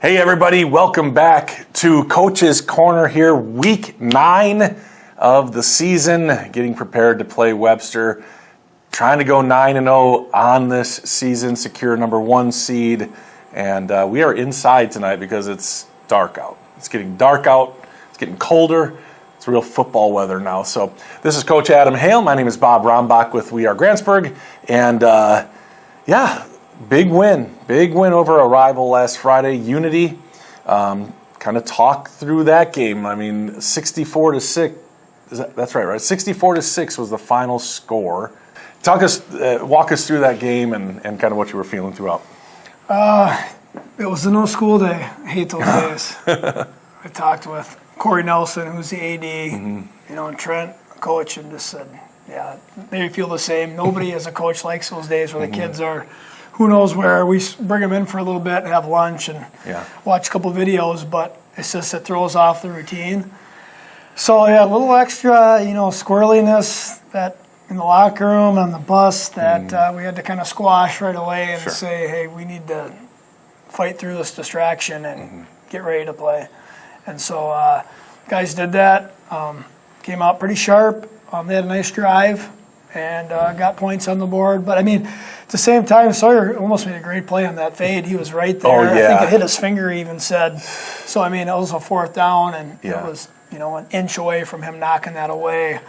Hey everybody, welcome back to Coach's Corner here, week 9 of the season, getting prepared to play Webster, trying to go 9-0 on this season, secure number 1 seed, and we are inside tonight because it's dark out. It's getting dark out, it's getting colder, it's real football weather now. So this is Coach Adam Hale, my name is Bob Rombach with We Are Grantsburg, and big win over a rival last Friday, Unity. Kind of talk through that game. I mean, 64-6. That's right? 64-6 was the final score. Walk us through that game and kind of what you were feeling throughout. It was a no school day. I hate those days. I talked with Corey Nelson, who's the AD, and Trent, coach, and just said, yeah, they feel the same. Nobody as a coach likes those days where the kids are who knows where. We bring them in for a little bit, have lunch, and watch a couple videos, but it's just it throws off the routine. So, a little extra, squirreliness that in the locker room, on the bus, that we had to kind of squash right away and say, hey, we need to fight through this distraction and get ready to play. And so guys did that, came out pretty sharp. They had a nice drive and got points on the board. But, at the same time, Sawyer almost made a great play on that fade. He was right there. I think it hit his finger, he even said. So, it was a 4th down, and it was, an inch away from him knocking that away.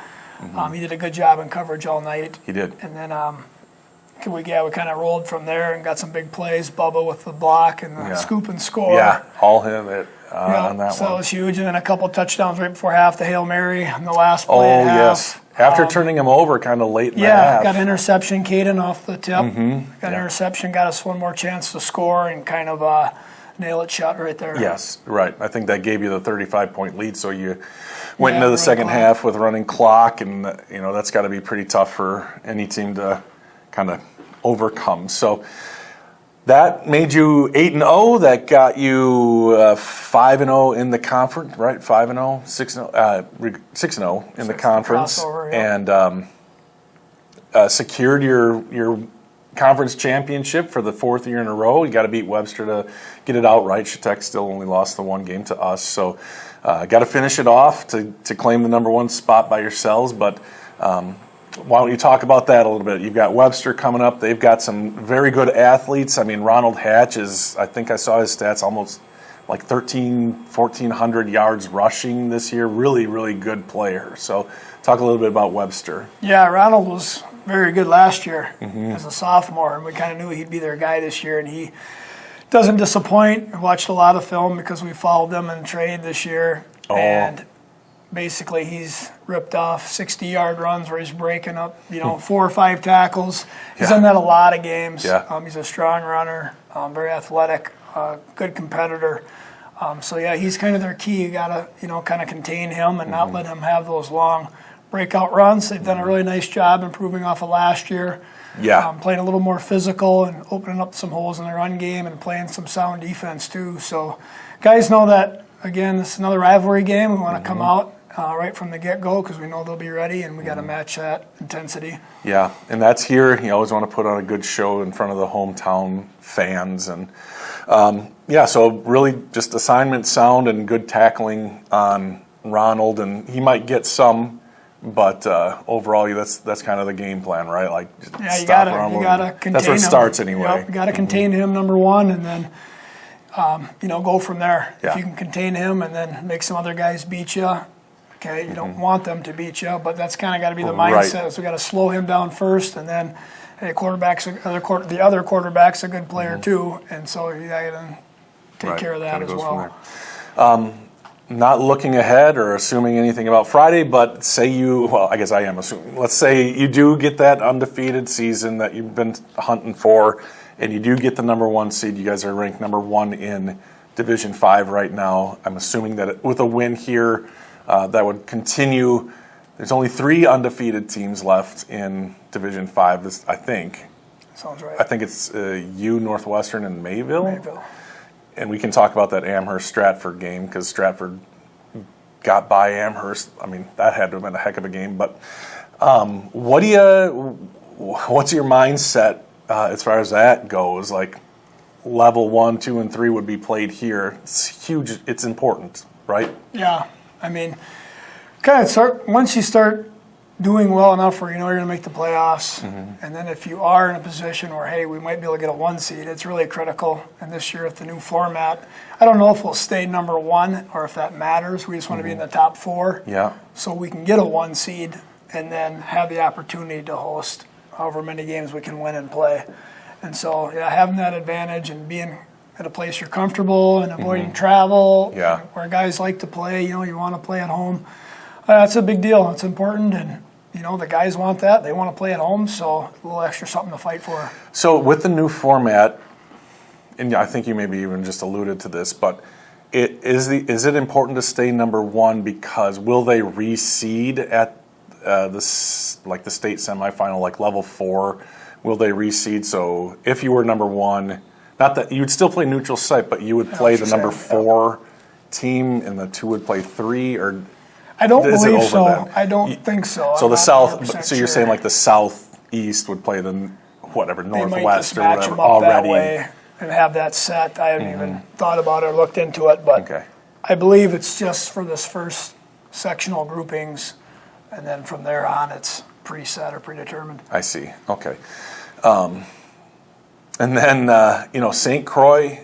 He did a good job in coverage all night. He did. And then we kind of rolled from there and got some big plays. Bubba with the block and the scoop and score. Yeah, all him on that one. So it was huge. And then a couple touchdowns right before half, the Hail Mary in the last play at half. Yes. After turning him over kind of late in the half. Got an interception, Caden off the tip. Got an interception, got us one more chance to score and kind of nail it shut right there. Yes, right. I think that gave you the 35-point lead, so you went into the second half with running clock, and that's got to be pretty tough for any team to kind of overcome. So that made you 8-0. That got you 5-0 in the conference, right? 5-0, 6-0 in the conference, and secured your conference championship for the 4th year in a row. You got to beat Webster to get it outright. Shatek still only lost the one game to us, so got to finish it off to claim the number 1 spot by yourselves. But why don't you talk about that a little bit? You've got Webster coming up. They've got some very good athletes. Ronald Hatch is, I think I saw his stats, almost like 1,400 yards rushing this year. Really, really good player. So talk a little bit about Webster. Yeah, Ronald was very good last year as a sophomore, and we kind of knew he'd be their guy this year, and he doesn't disappoint. I watched a lot of film because we followed them in trade this year, and basically he's ripped off 60-yard runs where he's breaking up, 4 or 5 tackles. He's done that a lot of games. He's a strong runner, very athletic, good competitor. He's kind of their key. You got to, kind of contain him and not let him have those long breakout runs. They've done a really nice job improving off of last year. Playing a little more physical and opening up some holes in the run game and playing some sound defense too. So guys know that, again, this is another rivalry game. We want to come out right from the get-go because we know they'll be ready, and we got to match that intensity. Yeah, and that's here. You always want to put on a good show in front of the hometown fans. And, so really just assignment sound and good tackling on Ronald, and he might get some, but overall that's kind of the game plan, right? Like, you gotta contain him. That's where it starts anyway. You got to contain him, number 1, and then go from there. If you can contain him and then make some other guys beat you, okay, you don't want them to beat you, but that's kind of got to be the mindset. So we got to slow him down first, and then the other quarterback's a good player too, and so you got to take care of that as well. Not looking ahead or assuming anything about Friday, but I guess I am assuming. Let's say you do get that undefeated season that you've been hunting for, and you do get the number 1 seed. You guys are ranked number 1 in Division 5 right now. I'm assuming that with a win here, that would continue. There's only 3 undefeated teams left in Division 5, I think. Sounds right. I think it's Northwestern, and Mayville. And we can talk about that Amherst-Stratford game because Stratford got by Amherst. That had to have been a heck of a game. But what's your mindset as far as that goes? Like, level 1, 2, and 3 would be played here. It's huge. It's important, right? Yeah, I mean, once you start doing well enough where you know you're going to make the playoffs, and then if you are in a position where, hey, we might be able to get a 1 seed, it's really critical. And this year with the new format, I don't know if we'll stay number 1 or if that matters. We just want to be in the top 4, so we can get a 1 seed and then have the opportunity to host however many games we can win and play. And so, having that advantage and being at a place you're comfortable and avoiding travel, where guys like to play, you want to play at home. That's a big deal. It's important, and the guys want that. They want to play at home, so a little extra something to fight for. So with the new format, and I think you maybe even just alluded to this, but is it important to stay number 1 because will they reseed at the state semifinal, like level 4? Will they reseed? So if you were number 1, not that you would still play neutral site, but you would play the number 4 team, and the 2 would play 3, or I don't believe so. Then? I don't think so. So the South. So you're saying like the Southeast would play the Northwest or whatever already, that way and have that set. I haven't even thought about it or looked into it, but I believe it's just for this first sectional groupings, and then from there on it's preset or predetermined. I see. Okay. And then, St. Croix,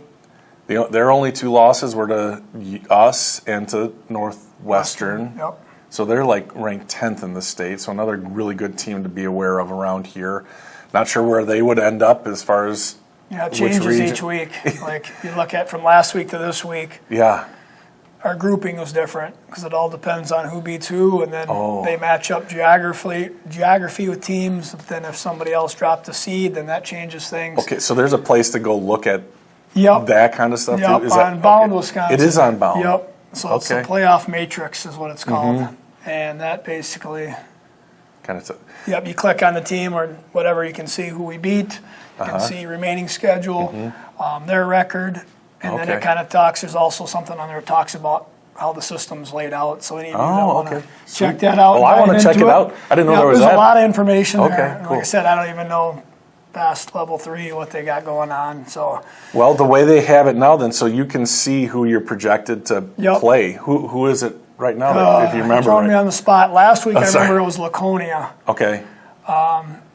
their only 2 losses were to us and to Northwestern. Yep. So they're like ranked 10th in the state. So another really good team to be aware of around here. Not sure where they would end up as far as it changes each week. Like you look at from last week to this week. Yeah. Our grouping was different because it all depends on who beats who, and then they match up geography with teams. But then if somebody else dropped a seed, then that changes things. Okay, so there's a place to go look at that kind of stuff too? Is on Bound, Wisconsin. It is on Bound. Yep. So it's the playoff matrix is what it's called. And that basically you click on the team or whatever, you can see who we beat, you can see remaining schedule, their record. And then it kind of talks, there's also something on there that talks about how the system's laid out. So any of you that want to check that out. Oh, I want to check it out. I didn't know there was that. There's a lot of information there. Okay, cool. Like I said, I don't even know past level 3 what they got going on. So well, the way they have it now then, so you can see who you're projected to play. Who is it right now, if you remember? Throwing me on the spot. Last week I remember it was Laconia. Okay.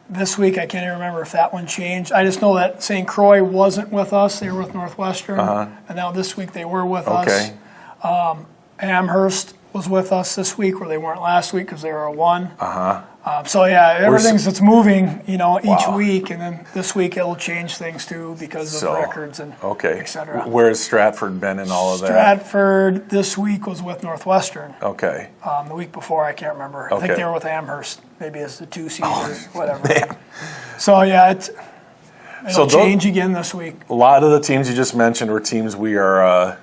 This week, I can't even remember if that one changed. I just know that St. Croix wasn't with us. They were with Northwestern. And now this week they were with us. Amherst was with us this week where they weren't last week because they were a 1. So, everything's that's moving, each week. And then this week it'll change things too because of records and et cetera. Where's Stratford been in all of that? Stratford this week was with Northwestern. Okay. The week before, I can't remember. I think they were with Amherst, maybe as the 2 seed or whatever. Man. So, it'll change again this week. A lot of the teams you just mentioned were teams we are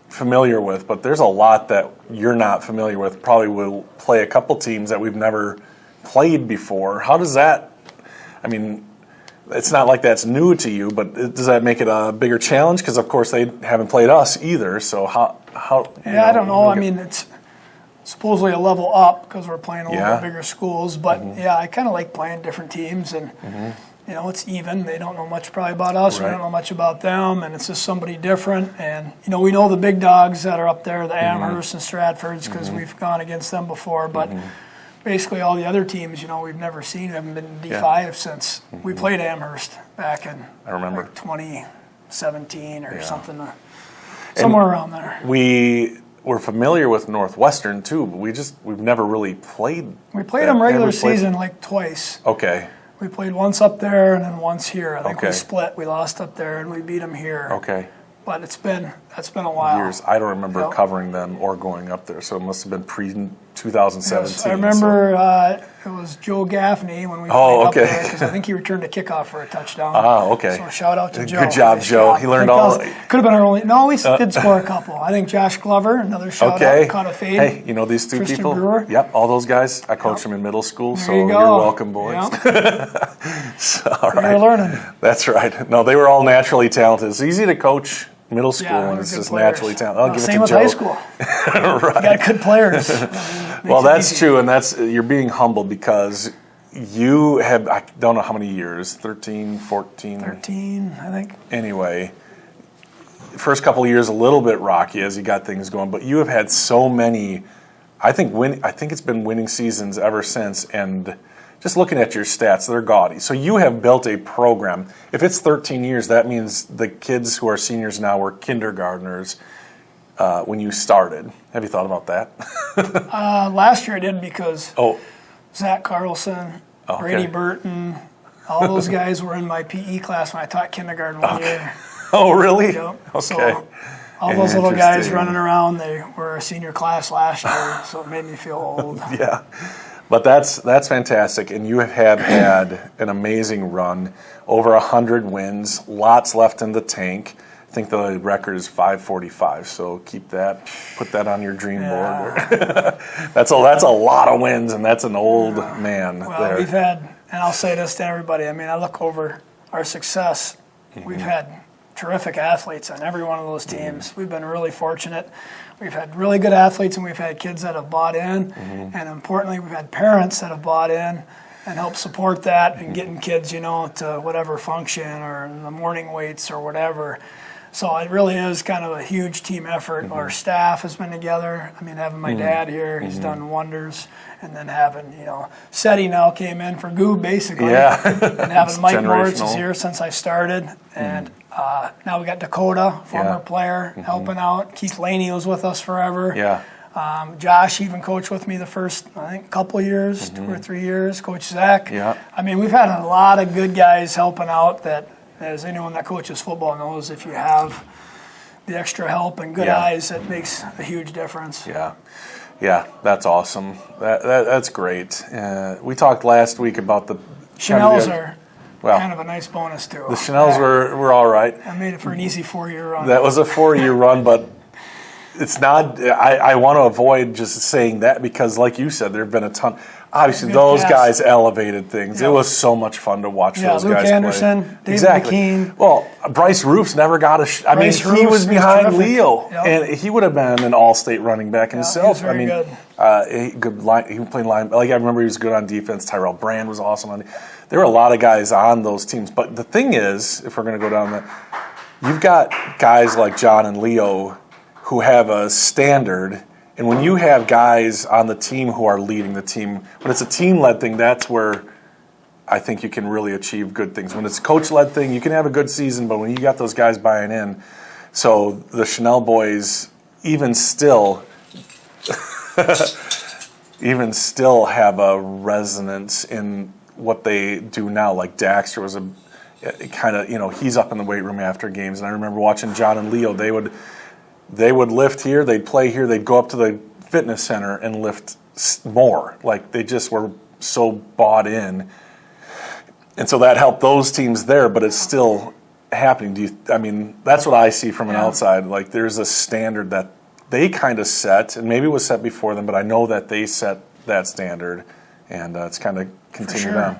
familiar with, but there's a lot that you're not familiar with. Probably will play a couple teams that we've never played before. How does that, it's not like that's new to you, but does that make it a bigger challenge? Because, of course, they haven't played us either, so how I don't know. It's supposedly a level up because we're playing a little bit bigger schools, but, I kind of like playing different teams, and, it's even. They don't know much probably about us. We don't know much about them, and it's just somebody different. And, we know the big dogs that are up there, the Amherst and Stratfords, because we've gone against them before, but basically all the other teams, we've never seen. We haven't been in D5 since we played Amherst back in 2017 or something, somewhere around there. We were familiar with Northwestern too, but we've never really played. We played them regular season like twice. Okay. We played once up there and then once here. I think we split. We lost up there and we beat them here. Okay. But that's been a while. Years. I don't remember covering them or going up there, so it must have been pre-2017. Yes, I remember it was Joe Gaffney when we played up there, because I think he returned a kickoff for a touchdown. Okay. So shout out to Joe. Good job, Joe. He learned all. Could have been our only. No, we did score a couple. I think Josh Glover, another shout out, caught a fade. Hey, you know these 2 Christian people? Brewer. Yep, all those guys. I coached them in middle school, so you you're welcome, boys. Yep. All right. You're learning. That's right. No, they were all naturally talented. It's easy to coach middle school, and it's just players. naturally talented. I'll give Same it to with Joe. high school. Right. You got good players. Well, that's true, and you're being humble because you have, I don't know how many years, 13, 14? 13, I think. Anyway, first couple of years a little bit rocky as you got things going, but you have had so many. I think it's been winning seasons ever since, and just looking at your stats, they're gaudy. So you have built a program. If it's 13 years, that means the kids who are seniors now were kindergartners when you started. Have you thought about that? Last year I did because Oh, Zach Carlson, okay. Brady Burton, all those guys were in my PE class when I taught kindergarten one year. Oh, really? Yep. Okay. So all those little guys Interesting. running around, they were a senior class last year, so it made me feel old. Yeah, but that's fantastic, and you have had an amazing run, over 100 wins, lots left in the tank. I think the record is 545, so put that on your dream board. That's a lot of wins, and that's an old man Well, there. we've had, and I'll say this to everybody, I mean, I look over our success. We've had terrific athletes on every one of those teams. We've been really fortunate. We've had really good athletes, and we've had kids that have bought in, and importantly, we've had parents that have bought in and helped support that and getting kids, to whatever function or the morning weights or whatever. So it really is kind of a huge team effort. Our staff has been together. I mean, having my dad here, he's done wonders. And then having, Seti now came in for Goob, basically. Yeah. And having Mike Moritz is generational. here since I started. And now we got Dakota, former player, helping out. Keith Laney was with us forever. Yeah. Josh even coached with me the first, I think, couple years, 2 or 3 years. Coach Zach. Yeah. I mean, we've had a lot of good guys helping out that, as anyone that coaches football knows, if you have the extra help and good eyes, it makes a huge difference. Yeah, that's awesome. That's great. We talked last week about the Chanel's are well, kind of a nice bonus, too. the Chanel's were all right. I made it for an easy 4-year run. That was a 4-year run, but it's not. I want to avoid just saying that because, like you said, there have been a ton. Obviously, those guys elevated things. Yeah. It was so much fun to watch those Luke guys Anderson, play. David Exactly. McKean. Well, Bryce Roofs never got a. I mean, Bryce he Roofs was was behind terrific. Leo, Yep. and he would have been an all-state running back himself. he was very good. Good line. He was playing line. Like I remember, he was good on defense. Tyrell Brand was awesome on. There were a lot of guys on those teams, but the thing is, if we're going to go down that, you've got guys like John and Leo who have a standard. And when you have guys on the team who are leading the team, when it's a team-led thing, that's where I think you can really achieve good things. When it's a coach-led thing, you can have a good season, but when you got those guys buying in, so the Chanel boys even still have a resonance in what they do now. Like Daxter was a kind of, he's up in the weight room after games, and I remember watching John and Leo. They would lift here, they'd play here, they'd go up to the fitness center and lift more. Like they just were so bought in. And so that helped those teams there, but it's still happening. That's what I see from an outside. Like there's a standard that they kind of set, and maybe it was set before them, but I know that they set that standard, and it's kind of continued on.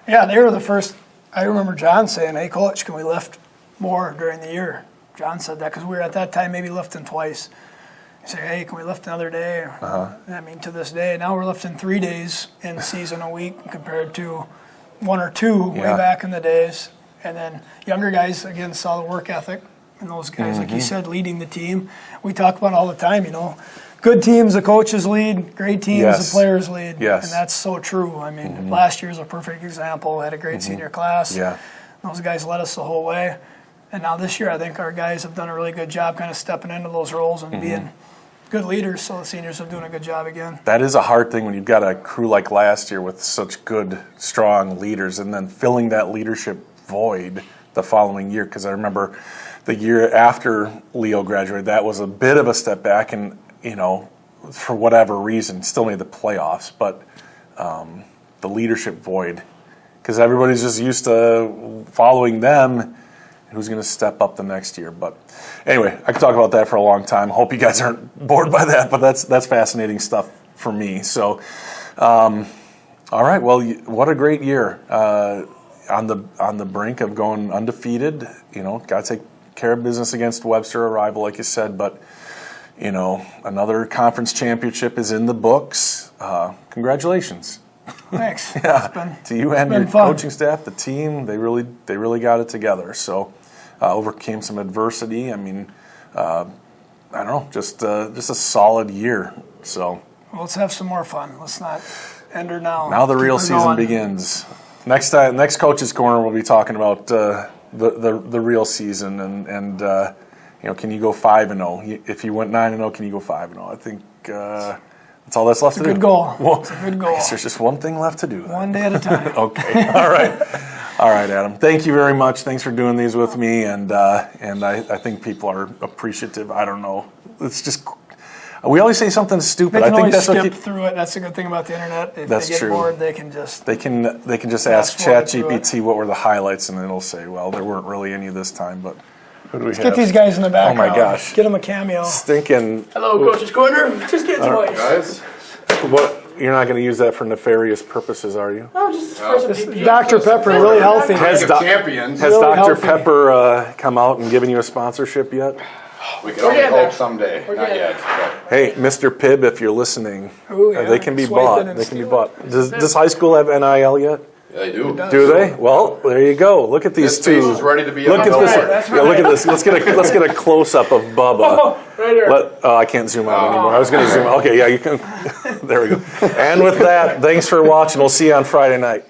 Yeah, they were the first. I remember John saying, "Hey, coach, can we lift more during the year?" John said that because we were at that time maybe lifting twice. He said, "Hey, can we lift another day?" I mean, to this day, now we're lifting 3 days in season a week compared to 1 or 2 way back in the days. And then younger guys, again, saw the work ethic. And those guys, like you said, leading the team. We talk about it all the time, Good teams, the coaches lead. Great teams, the players lead. Yes. And that's so true. I mean, last year's a perfect example. Had a great senior class. Yeah. Those guys led us the whole way. And now this year, I think our guys have done a really good job kind of stepping into those roles and being good leaders. So the seniors are doing a good job again. That is a hard thing when you've got a crew like last year with such good, strong leaders, and then filling that leadership void the following year. Because I remember the year after Leo graduated, that was a bit of a step back, and for whatever reason, still made the playoffs. But the leadership void, because everybody's just used to following them. Who's going to step up the next year? But anyway, I could talk about that for a long time. Hope you guys aren't bored by that, but that's fascinating stuff for me. So, all right. Well, what a great year on the brink of going undefeated. Got to take care of business against Webster, a rival, like you said. But another conference championship is in the books. Congratulations. Thanks. Yeah, to you and your fun. coaching staff, the team, they really got it together. So, overcame some adversity. I mean, I don't know, just a solid year. So Well, let's have some more fun. Let's not end her now. now the Keep real her season going. begins. Next Coach's Corner, we'll be talking about the real season and can you go 5-0? If you went 9-0, can you go 5-0? I think that's all that's left to do. Good goal. Well, It's a good goal. I guess there's just one thing left to do. One day at a time. Okay. All right, Adam. Thank you very much. Thanks for doing these with me, and I think people are appreciative. I don't know. It's just we always say something stupid. They can I think always that's skip what through it. That's a good thing about the internet. If That's they get true. bored, they can just. they can just Fast ask forward through ChatGPT what were the highlights, and it'll say, well, there weren't really any this time, but who do we have? Get these guys in the background. Oh my gosh. Get them a cameo. Stinking. Hello, Coach's Corner. Just get to Guys, What? You're not going to use that for nefarious purposes, are you? Oh, just No. Dr. Pepper, really healthy. Has League doc- of Champions. Has Really Dr. healthy. Pepper come out and given you a sponsorship yet? We can only getting there. hope someday. Not getting yet. Hey, Mr. Pibb, if you're listening, Ooh, yeah. they can be Swipe bought. in and They can be steal bought. Does high school have NIL yet? Yeah, they do. Do they? Well, there you go. Look at these This two. face is ready to be Look on at the this. board. That's Yeah, look at this. Let's get a close up of Bubba. Right here. I can't zoom out anymore. I was going to zoom out. Okay, yeah, you can. There we go. And with that, thanks for watching. We'll see you on Friday night.